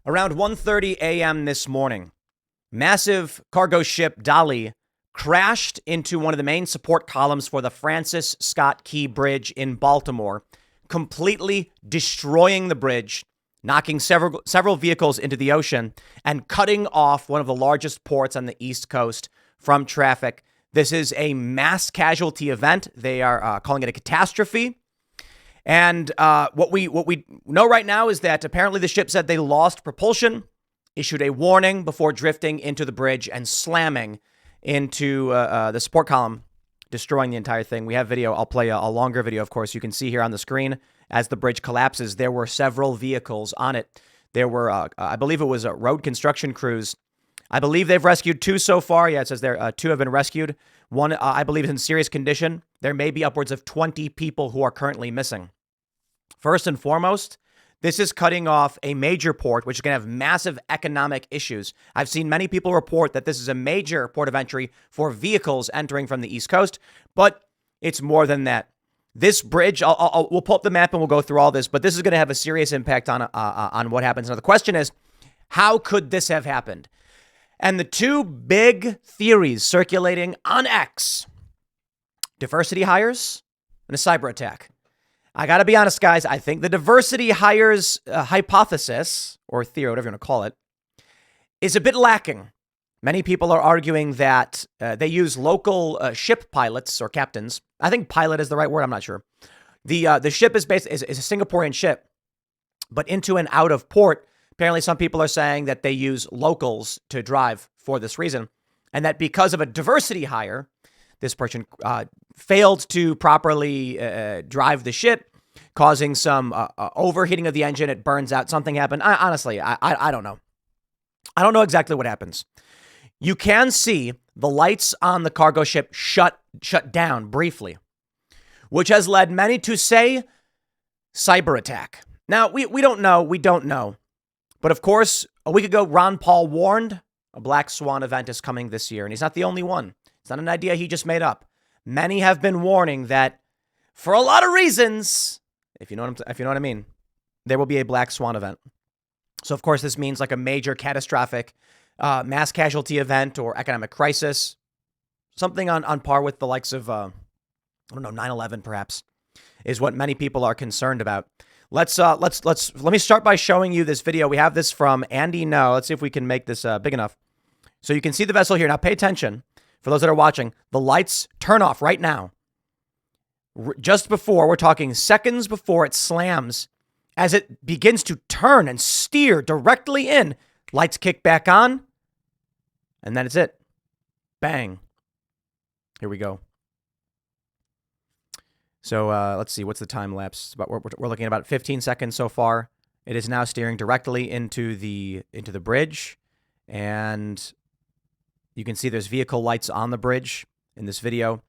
Around 1:30 a.m. this morning, massive cargo ship Dali crashed into one of the main support columns for the Francis Scott Key Bridge in Baltimore, completely destroying the bridge, knocking several vehicles into the ocean, and cutting off one of the largest ports on the East Coast from traffic. This is a mass casualty event. They are calling it a catastrophe. And what we know right now is that apparently the ship said they lost propulsion, issued a warning before drifting into the bridge and slamming into the support column, destroying the entire thing. We have video. I'll play a longer video, of course. You can see here on the screen as the bridge collapses, there were several vehicles on it. There were, I believe it was road construction crews. I believe they've rescued 2 so far. Yeah, it says there 2 have been rescued. One, I believe, is in serious condition. There may be upwards of 20 people who are currently missing. First and foremost, this is cutting off a major port, which is going to have massive economic issues. I've seen many people report that this is a major port of entry for vehicles entering from the East Coast, but it's more than that. This bridge, we'll pull up the map and we'll go through all this, but this is going to have a serious impact on what happens. Now, the question is, how could this have happened? And the 2 big theories circulating on X: diversity hires and a cyber attack. I got to be honest, guys. I think the diversity hires hypothesis, or theory, whatever you want to call it, is a bit lacking. Many people are arguing that they use local ship pilots or captains. I think pilot is the right word. I'm not sure. The ship is a Singaporean ship, but into and out of port, apparently some people are saying that they use locals to drive for this reason, and that because of a diversity hire, this person failed to properly drive the ship, causing some overheating of the engine. It burns out. Something happened. Honestly, I don't know. I don't know exactly what happens. You can see the lights on the cargo ship shut down briefly, which has led many to say cyber attack. Now, we don't know. We don't know. But of course, a week ago, Ron Paul warned a Black Swan event is coming this year. And he's not the only one. It's not an idea he just made up. Many have been warning that for a lot of reasons, if you know what I mean, there will be a Black Swan event. So, of course, this means like a major catastrophic mass casualty event or economic crisis, something on par with the likes of, 9/11 perhaps, is what many people are concerned about. Let me start by showing you this video. We have this from Andy No. Let's see if we can make this big enough. So you can see the vessel here. Now pay attention. For those that are watching, the lights turn off right now. Just before, we're talking seconds before it slams, as it begins to turn and steer directly in, lights kick back on, and then it's it. Bang. Here we go. So let's see, what's the time lapse? But we're looking at about 15 seconds so far. It is now steering directly into the bridge, and you can see there's vehicle lights on the bridge in this video,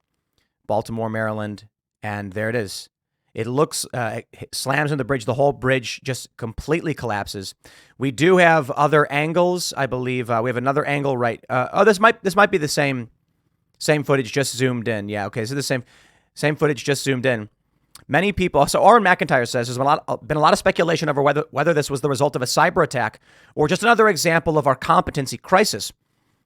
Baltimore, Maryland, and there it is. It looks, it slams on the bridge. The whole bridge just completely collapses. We do have other angles, I believe. We have another angle right. This might be the same footage, just zoomed in. Yeah, okay, so the same footage, just zoomed in. Many people. So Aaron McIntyre says there's been a lot of speculation over whether this was the result of a cyber attack or just another example of our competency crisis.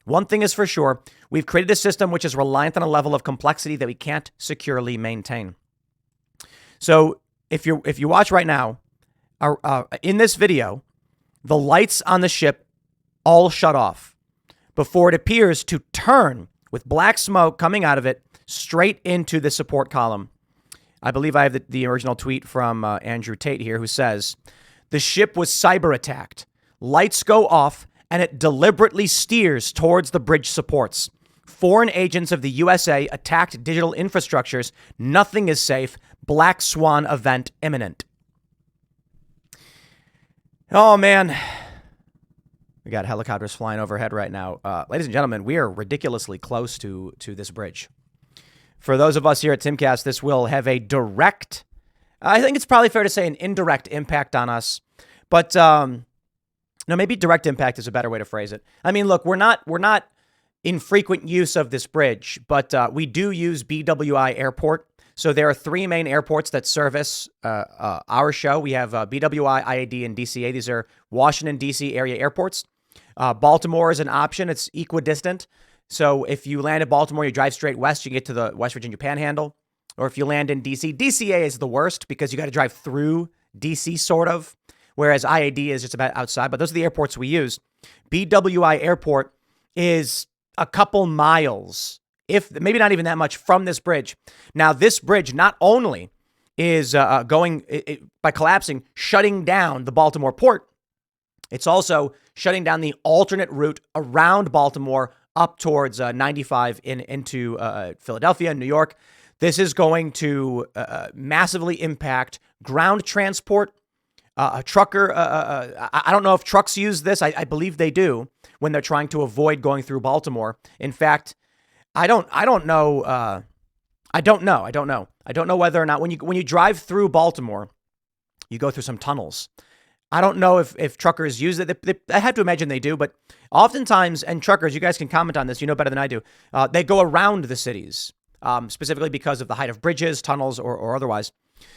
One thing is for sure, we've created a system which is reliant on a level of complexity that we can't securely maintain. So if you watch right now, in this video, the lights on the ship all shut off before it appears to turn with black smoke coming out of it straight into the support column. I believe I have the original tweet from Andrew Tate here, who says, the ship was cyber attacked. Lights go off and it deliberately steers towards the bridge supports. Foreign agents of the USA attacked digital infrastructures. Nothing is safe. Black Swan event imminent. Oh, man. We got helicopters flying overhead right now. Ladies and gentlemen, we are ridiculously close to this bridge. For those of us here at Timcast, this will have a direct, I think it's probably fair to say an indirect impact on us. But no, maybe direct impact is a better way to phrase it. I mean, look, we're not in frequent use of this bridge, but we do use BWI Airport. So there are three main airports that service our show. We have BWI, IAD, and DCA. These are Washington, D.C. area airports. Baltimore is an option. It's equidistant. So if you land at Baltimore, you drive straight west, you get to the West Virginia Panhandle. Or if you land in D.C., DCA is the worst because you got to drive through D.C. sort of, whereas IAD is just about outside. But those are the airports we use. BWI Airport is a couple miles, if maybe not even that much, from this bridge. Now, this bridge not only is by collapsing, shutting down the Baltimore port, it's also shutting down the alternate route around Baltimore up towards 95 into Philadelphia and New York. This is going to massively impact ground transport. A trucker, I don't know if trucks use this. I believe they do when they're trying to avoid going through Baltimore. In fact, I don't know. I don't know whether or not when you drive through Baltimore, you go through some tunnels. I don't know if truckers use it. I have to imagine they do, but oftentimes, and truckers, you guys can comment on this. You know better than I do. They go around the cities, specifically because of the height of bridges, tunnels, or otherwise.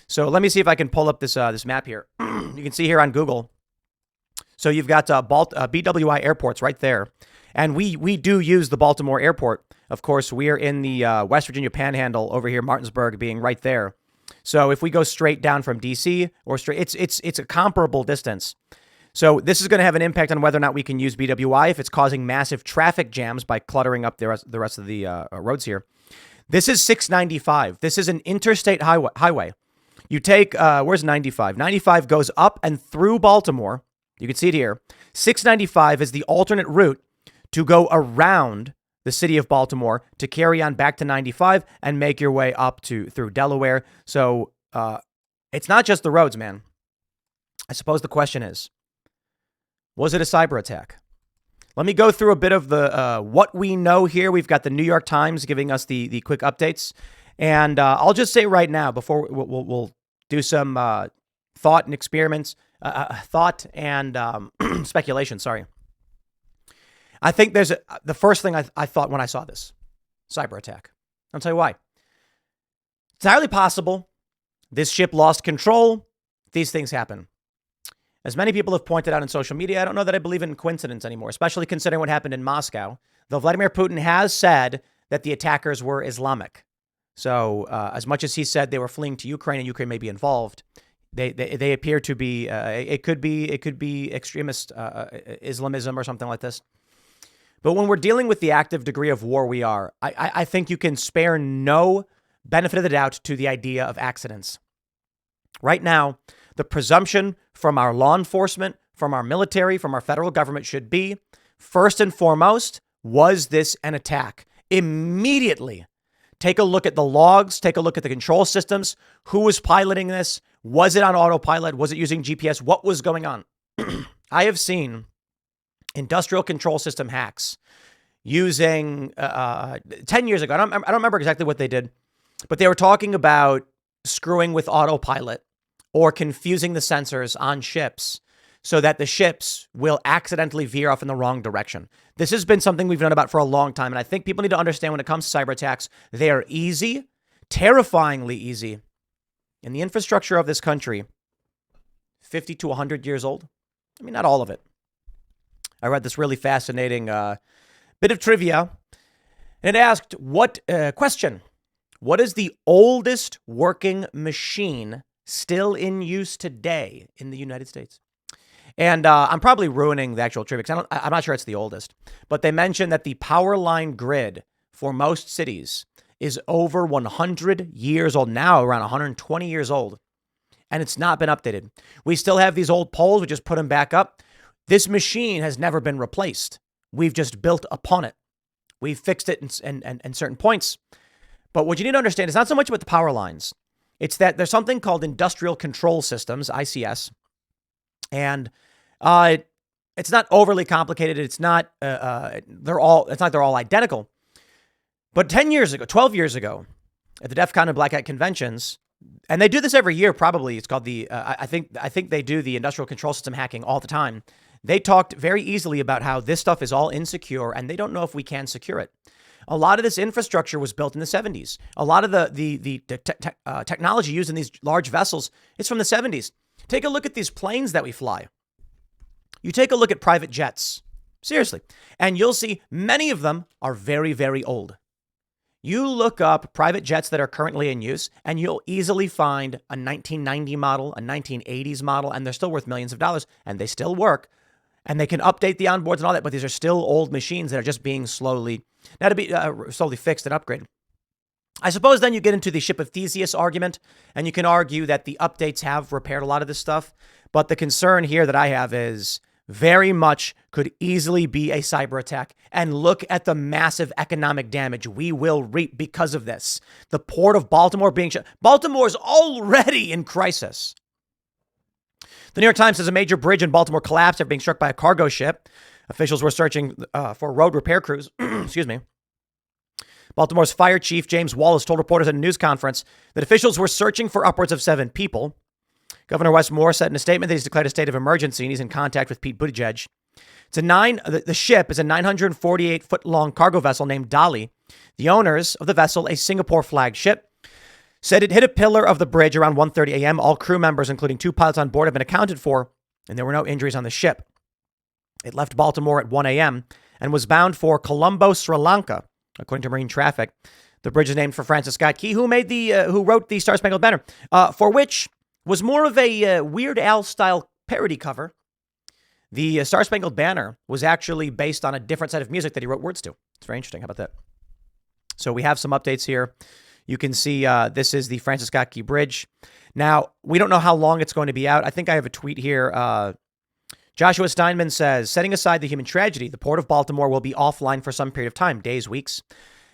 So let me see if I can pull up this map here. You can see here on Google. So you've got BWI airports right there. And we do use the Baltimore airport. Of course, we are in the West Virginia Panhandle over here, Martinsburg being right there. So if we go straight down from D.C. or straight, it's a comparable distance. So this is going to have an impact on whether or not we can use BWI if it's causing massive traffic jams by cluttering up the rest of the roads here. This is 695. This is an interstate highway. You take, where's 95? 95 goes up and through Baltimore. You can see it here. 695 is the alternate route to go around the city of Baltimore to carry on back to 95 and make your way up through Delaware. So it's not just the roads, man. I suppose the question is, was it a cyber attack? Let me go through a bit of the what we know here. We've got the New York Times giving us the quick updates. And I'll just say right now, before we'll do some thought and experiments, thought and speculation, sorry. I think there's the first thing I thought when I saw this, cyber attack. I'll tell you why. It's entirely possible this ship lost control. These things happen. As many people have pointed out on social media, I don't know that I believe in coincidence anymore, especially considering what happened in Moscow. Though Vladimir Putin has said that the attackers were Islamic. So as much as he said they were fleeing to Ukraine and Ukraine may be involved, they appear to be, it could be extremist Islamism or something like this. But when we're dealing with the active degree of war we are, I think you can spare no benefit of the doubt to the idea of accidents. Right now, the presumption from our law enforcement, from our military, from our federal government should be, first and foremost, was this an attack? Immediately, take a look at the logs, take a look at the control systems. Who was piloting this? Was it on autopilot? Was it using GPS? What was going on? I have seen industrial control system hacks using 10 years ago. I don't remember exactly what they did, but they were talking about screwing with autopilot or confusing the sensors on ships so that the ships will accidentally veer off in the wrong direction. This has been something we've known about for a long time. And I think people need to understand when it comes to cyber attacks, they are easy, terrifyingly easy. And the infrastructure of this country, 50 to 100 years old. I mean, not all of it. I read this really fascinating bit of trivia, and it asked, question, what is the oldest working machine still in use today in the United States? And I'm probably ruining the actual trivia because I'm not sure it's the oldest, but they mentioned that the power line grid for most cities is over 100 years old now, around 120 years old, and it's not been updated. We still have these old poles. We just put them back up. This machine has never been replaced. We've just built upon it. We've fixed it in certain points. But what you need to understand is not so much about the power lines. It's that there's something called industrial control systems, ICS. And it's not overly complicated. It's not, they're all identical. But 10 years ago, 12 years ago, at the DEF CON and Black Hat conventions, and they do this every year, probably, it's called the, I think they do the industrial control system hacking all the time. They talked very easily about how this stuff is all insecure and they don't know if we can secure it. A lot of this infrastructure was built in the 70s. A lot of the technology used in these large vessels is from the 70s. Take a look at these planes that we fly. You take a look at private jets, seriously, and you'll see many of them are very, very old. You look up private jets that are currently in use, and you'll easily find a 1990 model, a 1980s model, and they're still worth millions of dollars, and they still work, and they can update the onboards and all that, but these are still old machines that are just being slowly fixed and upgraded. I suppose then you get into the ship of Theseus argument, and you can argue that the updates have repaired a lot of this stuff, but the concern here that I have is very much could easily be a cyber attack. And look at the massive economic damage we will reap because of this. The port of Baltimore being shut. Baltimore is already in crisis. The New York Times says a major bridge in Baltimore collapsed after being struck by a cargo ship. Officials were searching for road repair crews. Excuse me. Baltimore's fire chief, James Wallace, told reporters at a news conference that officials were searching for upwards of 7 people. Governor Wes Moore said in a statement that he's declared a state of emergency and he's in contact with Pete Buttigieg. The ship is a 948-foot-long cargo vessel named Dolly. The owners of the vessel, a Singapore flagged ship, said it hit a pillar of the bridge around 1:30 a.m. All crew members, including 2 pilots on board, have been accounted for, and there were no injuries on the ship. It left Baltimore at 1 a.m. and was bound for Colombo, Sri Lanka, according to Marine Traffic. The bridge is named for Francis Scott Key, who wrote the Star Spangled Banner, for which was more of a Weird Al style parody cover. The Star Spangled Banner was actually based on a different set of music that he wrote words to. It's very interesting. How about that? So we have some updates here. You can see this is the Francis Scott Key Bridge. Now, we don't know how long it's going to be out. I think I have a tweet here. Joshua Steinman says, setting aside the human tragedy, the Port of Baltimore will be offline for some period of time, days, weeks.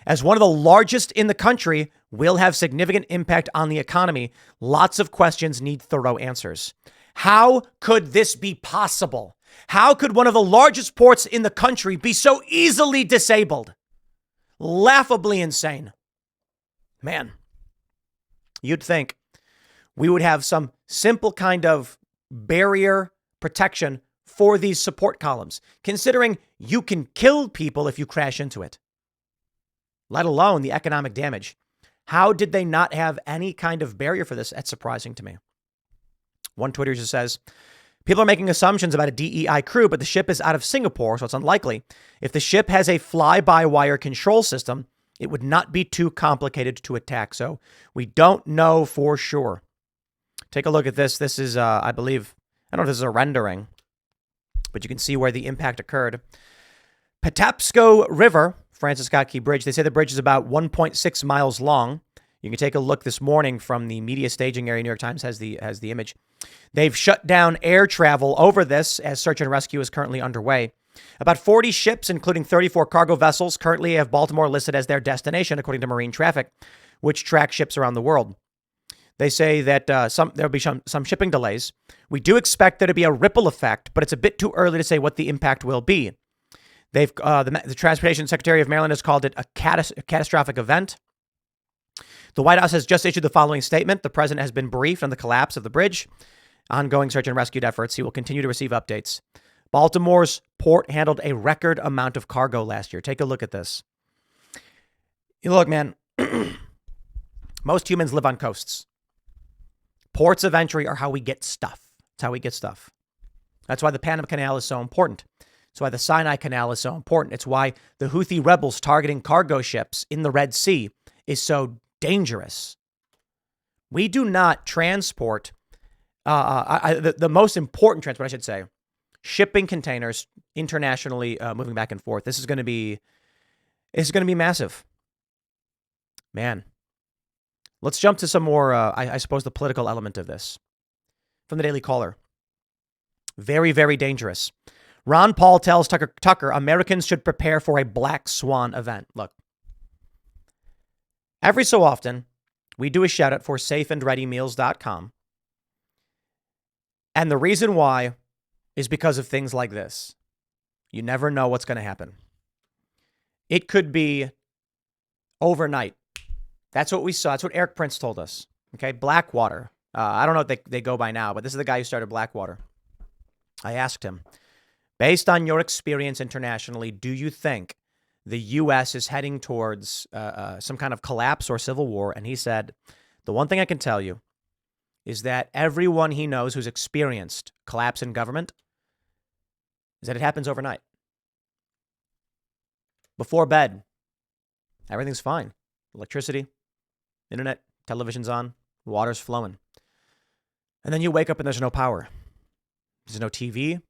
As one of the largest in the country, will have significant impact on the economy. Lots of questions need thorough answers. How could this be possible? How could one of the largest ports in the country be so easily disabled? Laughably insane. Man, you'd think we would have some simple kind of barrier protection for these support columns, considering you can kill people if you crash into it, let alone the economic damage. How did they not have any kind of barrier for this? That's surprising to me. One Twitter user says, people are making assumptions about a DEI crew, but the ship is out of Singapore, so it's unlikely. If the ship has a fly-by-wire control system, it would not be too complicated to attack. So we don't know for sure. Take a look at this. This is, I believe, I don't know if this is a rendering, but you can see where the impact occurred. Patapsco River, Francis Scott Key Bridge. They say the bridge is about 1.6 miles long. You can take a look this morning from the media staging area. New York Times has the image. They've shut down air travel over this as search and rescue is currently underway. About 40 ships, including 34 cargo vessels, currently have Baltimore listed as their destination, according to Marine Traffic, which tracks ships around the world. They say that there'll be some shipping delays. We do expect there to be a ripple effect, but it's a bit too early to say what the impact will be. The Transportation Secretary of Maryland has called it a catastrophic event. The White House has just issued the following statement. The president has been briefed on the collapse of the bridge. Ongoing search and rescue efforts. He will continue to receive updates. Baltimore's port handled a record amount of cargo last year. Take a look at this. Look, man, most humans live on coasts. Ports of entry are how we get stuff. It's how we get stuff. That's why the Panama Canal is so important. It's why the Sinai Canal is so important. It's why the Houthi rebels targeting cargo ships in the Red Sea is so dangerous. We do not transport, the most important transport, I should say, shipping containers internationally, moving back and forth. This is going to be massive. Man. Let's jump to some more, I suppose, the political element of this. From the Daily Caller. Very, very dangerous. Ron Paul tells Tucker Americans should prepare for a black swan event. Look, every so often, we do a shout out for safeandreadymeals.com. And the reason why is because of things like this. You never know what's going to happen. It could be overnight. That's what we saw. That's what Eric Prince told us. Okay, Blackwater. I don't know what they go by now, but this is the guy who started Blackwater. I asked him, based on your experience internationally, do you think the U.S. is heading towards some kind of collapse or civil war. And he said, the one thing I can tell you is that everyone he knows who's experienced collapse in government is that it happens overnight. Before bed, everything's fine. Electricity, internet, television's on, water's flowing. And then you wake up and there's no power. There's no TV.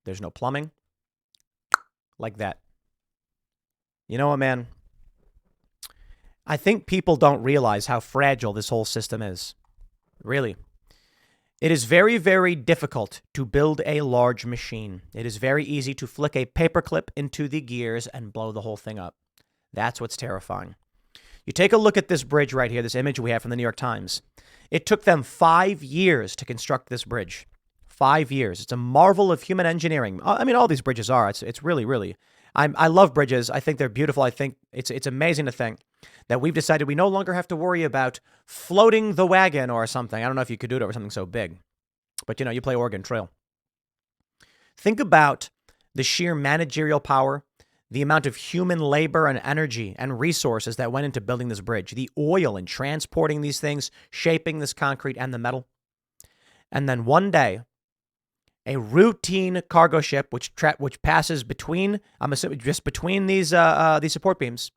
There's no plumbing. Like that. You know what, man? I think people don't realize how fragile this whole system is. Really. It is very, very difficult to build a large machine. It is very easy to flick a paperclip into the gears and blow the whole thing up. That's what's terrifying. You take a look at this bridge right here, this image we have from the New York Times. It took them 5 years to construct this bridge. 5 years. It's a marvel of human engineering. I mean, all these bridges are. It's really, really. I love bridges. I think they're beautiful. I think it's amazing to think that we've decided we no longer have to worry about floating the wagon or something. I don't know if you could do it over something so big. But, you know, you play Oregon Trail. Think about the sheer managerial power, the amount of human labor and energy and resources that went into building this bridge, the oil and transporting these things, shaping this concrete and the metal. And then one day, a routine cargo ship, which passes between, I'm assuming just between these support beams,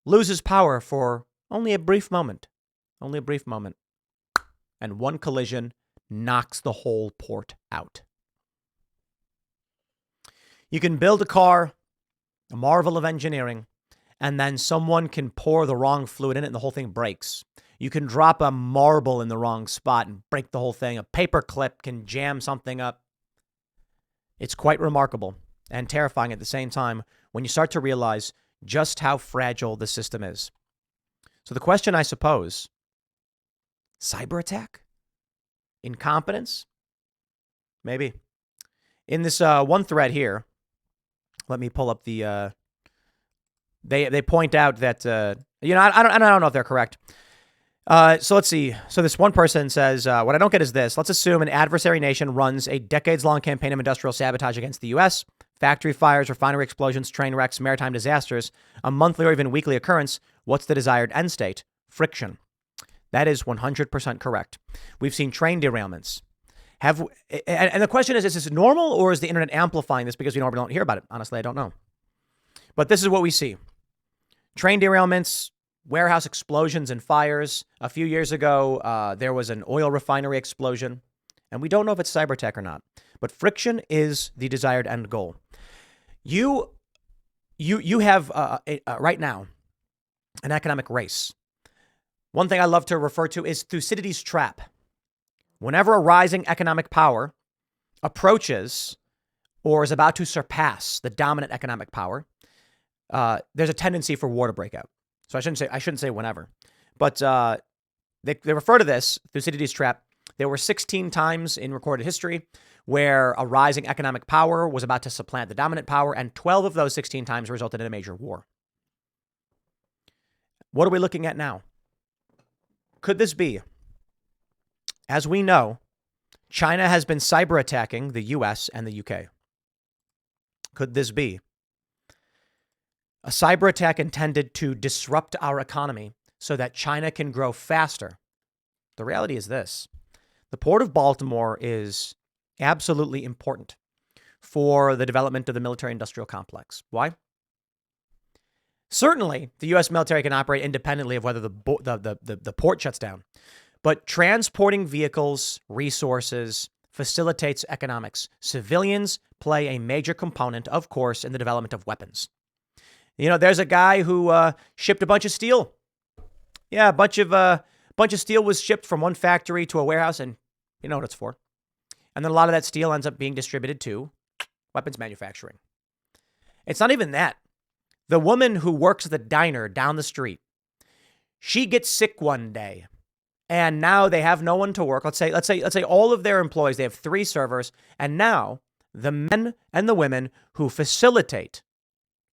loses power for only a brief moment. Only a brief moment. And one collision knocks the whole port out. You can build a car, a marvel of engineering, and then someone can pour the wrong fluid in it and the whole thing breaks. You can drop a marble in the wrong spot and break the whole thing. A paper clip can jam something up. It's quite remarkable and terrifying at the same time when you start to realize just how fragile the system is. So the question, I suppose, cyber attack? Incompetence? Maybe. In this one thread here, let me pull up the. They point out that I don't know if they're correct. So let's see. So this one person says, what I don't get is this. Let's assume an adversary nation runs a decades-long campaign of industrial sabotage against the U.S. Factory fires, refinery explosions, train wrecks, maritime disasters, a monthly or even weekly occurrence. What's the desired end state? Friction. That is 100% correct. We've seen train derailments. And the question is this normal or is the internet amplifying this because we normally don't hear about it? Honestly, I don't know. But this is what we see. Train derailments, warehouse explosions and fires. A few years ago, there was an oil refinery explosion. And we don't know if it's cyber attack or not. But friction is the desired end goal. You have right now an economic race. One thing I love to refer to is Thucydides' trap. Whenever a rising economic power approaches or is about to surpass the dominant economic power, there's a tendency for war to break out. So I shouldn't say whenever, but they refer to this Thucydides' trap. There were 16 times in recorded history where a rising economic power was about to supplant the dominant power, and 12 of those 16 times resulted in a major war. What are we looking at now? Could this be? As we know, China has been cyber attacking the US and the UK. Could this be a cyber attack intended to disrupt our economy so that China can grow faster? The reality is this. The Port of Baltimore is absolutely important for the development of the military-industrial complex. Why? Certainly, the U.S. military can operate independently of whether the port shuts down. But transporting vehicles, resources, facilitates economics. Civilians play a major component, of course, in the development of weapons. You know, there's a guy who shipped a bunch of steel. Yeah, a bunch of steel was shipped from one factory to a warehouse, and you know what it's for. And then a lot of that steel ends up being distributed to weapons manufacturing. It's not even that. The woman who works at the diner down the street, she gets sick one day, and now they have no one to work. Let's say all of their employees, they have 3 servers, and now the men and the women who facilitate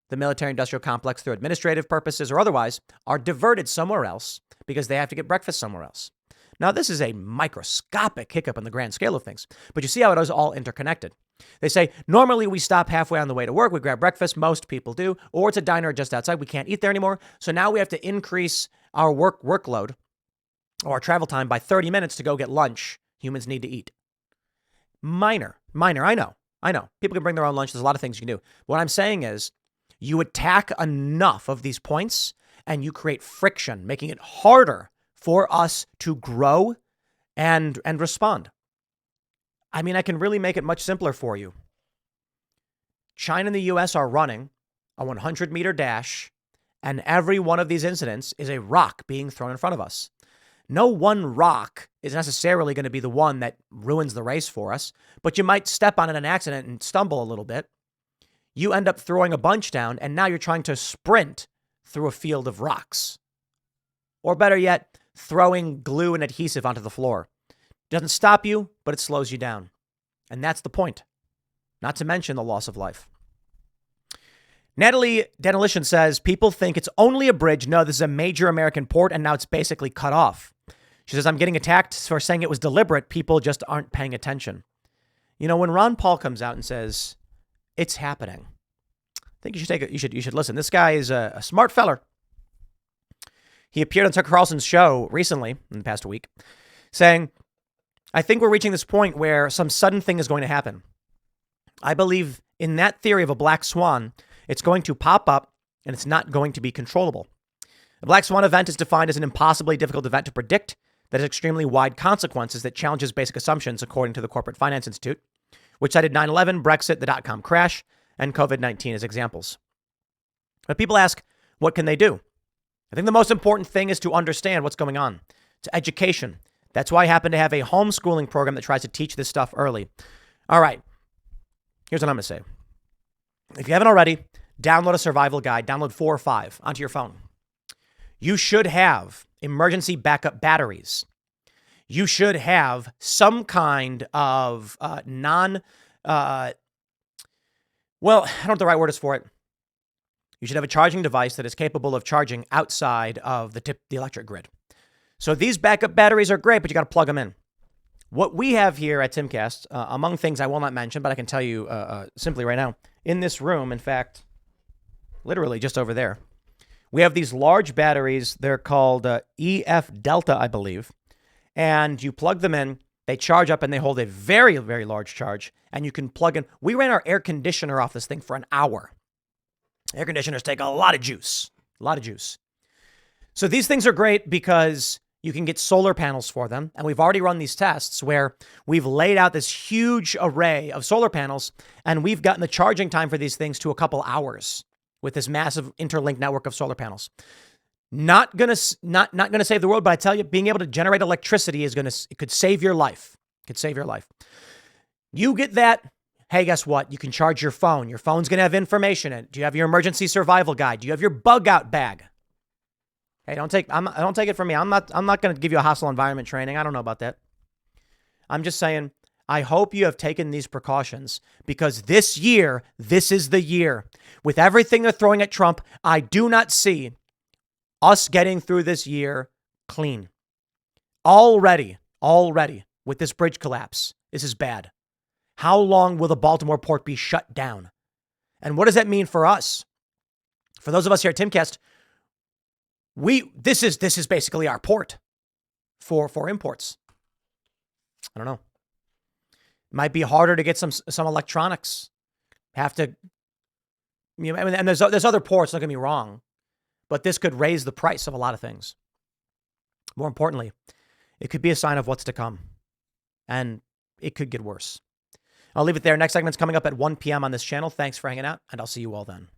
the military-industrial complex through administrative purposes or otherwise are diverted somewhere else because they have to get breakfast somewhere else. Now, this is a microscopic hiccup in the grand scale of things, but you see how it is all interconnected. They say, normally we stop halfway on the way to work. We grab breakfast. Most people do. Or it's a diner just outside. We can't eat there anymore. So now we have to increase our workload or our travel time by 30 minutes to go get lunch. Humans need to eat. Minor. I know. People can bring their own lunch. There's a lot of things you can do. What I'm saying is you attack enough of these points and you create friction, making it harder for us to grow and respond. I mean, I can really make it much simpler for you. China and the US are running a 100-meter dash, and every one of these incidents is a rock being thrown in front of us. No one rock is necessarily going to be the one that ruins the race for us, but you might step on it in an accident and stumble a little bit. You end up throwing a bunch down, and now you're trying to sprint through a field of rocks. Or better yet, throwing glue and adhesive onto the floor. Doesn't stop you, but it slows you down. And that's the point. Not to mention the loss of life. Natalie Denilition says, people think it's only a bridge. No, this is a major American port, and now it's basically cut off. She says, I'm getting attacked for saying it was deliberate. People just aren't paying attention. You know, when Ron Paul comes out and says, it's happening, I think you should listen. This guy is a smart feller. He appeared on Tucker Carlson's show recently, in the past week, saying, I think we're reaching this point where some sudden thing is going to happen. I believe in that theory of a black swan, it's going to pop up and it's not going to be controllable. A black swan event is defined as an impossibly difficult event to predict that has extremely wide consequences that challenges basic assumptions, according to the Corporate Finance Institute, which cited 9/11, Brexit, the dot-com crash, and COVID-19 as examples. But people ask, what can they do? I think the most important thing is to understand what's going on. It's education. That's why I happen to have a homeschooling program that tries to teach this stuff early. All right. Here's what I'm going to say. If you haven't already, download a survival guide, download 4 or 5 onto your phone. You should have emergency backup batteries. You should have some kind of well, I don't know what the right word is for it. You should have a charging device that is capable of charging outside of the electric grid. So these backup batteries are great, but you got to plug them in. What we have here at Timcast, among things I will not mention, but I can tell you simply right now, in this room, in fact, literally just over there, we have these large batteries. They're called EF Delta, I believe. And you plug them in, they charge up, and they hold a very, very large charge. And you can plug in. We ran our air conditioner off this thing for an hour. Air conditioners take a lot of juice. So these things are great because you can get solar panels for them. And we've already run these tests where we've laid out this huge array of solar panels, and we've gotten the charging time for these things to a couple hours with this massive interlinked network of solar panels. Not gonna save the world, but I tell you, being able to generate electricity it could save your life. You get that. Hey, guess what? You can charge your phone. Your phone's gonna have information in it. Do you have your emergency survival guide? Do you have your bug out bag? Hey, don't take it from me. I'm not going to give you a hostile environment training. I don't know about that. I'm just saying, I hope you have taken these precautions because this is the year. With everything they're throwing at Trump, I do not see us getting through this year clean. Already, with this bridge collapse, this is bad. How long will the Baltimore port be shut down? And what does that mean for us? For those of us here at Timcast, this is basically our port for imports. I don't know. It might be harder to get some electronics. And there's other ports, don't get me wrong, but this could raise the price of a lot of things. More importantly, it could be a sign of what's to come, and it could get worse. I'll leave it there. Next segment's coming up at 1 p.m. on this channel. Thanks for hanging out, and I'll see you all then.